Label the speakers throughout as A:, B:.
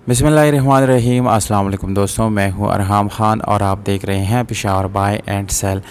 A: बिस्मिल्लाहिर्रहमानिर्रहीम। अस्सलाम वालेकुम दोस्तों, मैं हूं अरहाम ख़ान और आप देख रहे हैं पेशावर बाय एंड सेल।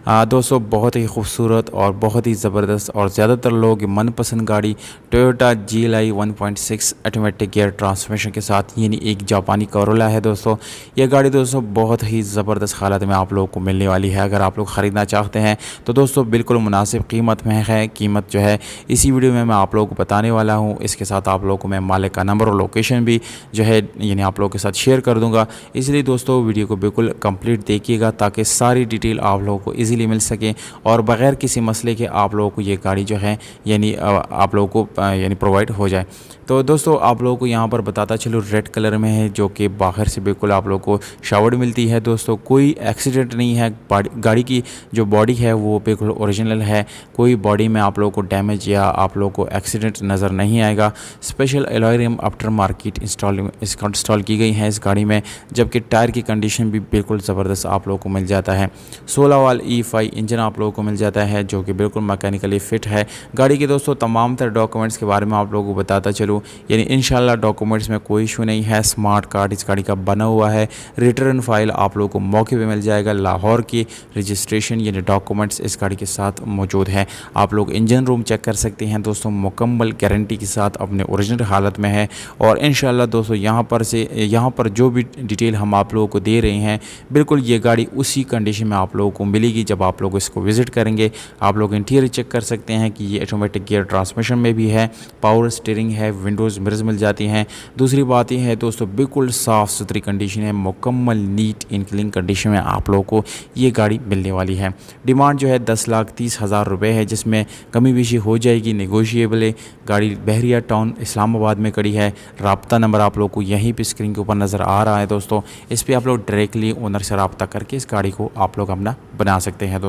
A: दोस्तों, बहुत ही खूबसूरत और बहुत ही ज़बरदस्त और ज़्यादातर लोगों की मनपसंद गाड़ी Toyota GLI 1.6 automatic gear transmission के साथ यानी एक जापानी कोरोला है। दोस्तों, यह गाड़ी दोस्तों बहुत ही ज़बरदस्त हालत में आप लोगों को मिलने वाली है। अगर आप लोग ख़रीदना चाहते हैं तो दोस्तों बिल्कुल मुनासिब कीमत में है। कीमत जो है इसी वीडियो में मैं आप लोगों को बताने वाला हूँ। इसके साथ आप लोगों को मैं मालिक का नंबर और लोकेशन भी जो है यानी आप लोगों के साथ शेयर कर दूंगा। इसलिए दोस्तों वीडियो को बिल्कुल कंप्लीट देखिएगा ताकि सारी डिटेल आप लोगों को इजीली मिल सके और बग़ैर किसी मसले के आप लोगों को ये गाड़ी जो है यानी आप लोगों को यानी प्रोवाइड हो जाए। तो दोस्तों आप लोगों को यहाँ पर बताता चलो रेड कलर में है, जो कि बाहर से बिल्कुल आप लोगों को शावर्ड मिलती है। दोस्तों कोई एक्सीडेंट नहीं है, गाड़ी की जो बॉडी है वो बिल्कुल ओरिजिनल है। कोई बॉडी में आप लोगों को डैमेज या आप लोगों को एक्सीडेंट नज़र नहीं आएगा। Special alloy rim aftermarket install की गई है इस गाड़ी में, जबकि टायर की कंडीशन भी बिल्कुल ज़बरदस्त आप लोगों को मिल जाता है। 16 वाल E5 इंजन आप लोगों को मिल जाता है, जो कि बिल्कुल मैकेनिकली फ़िट है। गाड़ी के दोस्तों तमाम तरह डॉक्यूमेंट्स के बारे में आप लोगों को बताता चलूँ, यानी इंशाल्लाह डॉक्यूमेंट्स में कोई इशू नहीं है। स्मार्ट कार्ड इस गाड़ी का बना हुआ है। रिटर्न फाइल आप लोगों को मौके पे मिल जाएगा। लाहौर की रजिस्ट्रेशन यानी डॉक्यूमेंट्स इस गाड़ी के साथ मौजूद है। आप लोग इंजन रूम चेक कर सकते हैं दोस्तों, मुकम्मल गारंटी के साथ अपने ओरिजिनल हालत में है। और इंशाल्लाह दोस्तों यहाँ पर जो भी डिटेल हम आप लोगों को दे रहे हैं बिल्कुल ये गाड़ी उसी कंडीशन में आप लोगों को मिलेगी जब आप लोग इसको विज़िट करेंगे। आप लोग इंटीरियर चेक कर सकते हैं कि ये ऑटोमेटिक गियर ट्रांसमिशन में भी है, पावर स्टीयरिंग है, विंडोज़ मिरर्स मिल जाती हैं। दूसरी बात यह है दोस्तों बिल्कुल साफ़ सुथरी कंडीशन है, मुकम्मल नीट एंड क्लीन कंडीशन में आप लोगों को ये गाड़ी मिलने वाली है। डिमांड जो है 10,30,000 रुपये है, जिसमें कमी बेशी हो जाएगी, नेगोशिएबल है। गाड़ी बहरिया टाउन इस्लामाबाद में खड़ी है। राब्ता नंबर आप लोगों को यहीं पे स्क्रीन के ऊपर नज़र आ रहा है दोस्तों। इस पर आप लोग डायरेक्टली ओनर से रब्ता करके इस गाड़ी को आप लोग अपना बना सकते हैं दोस्तों।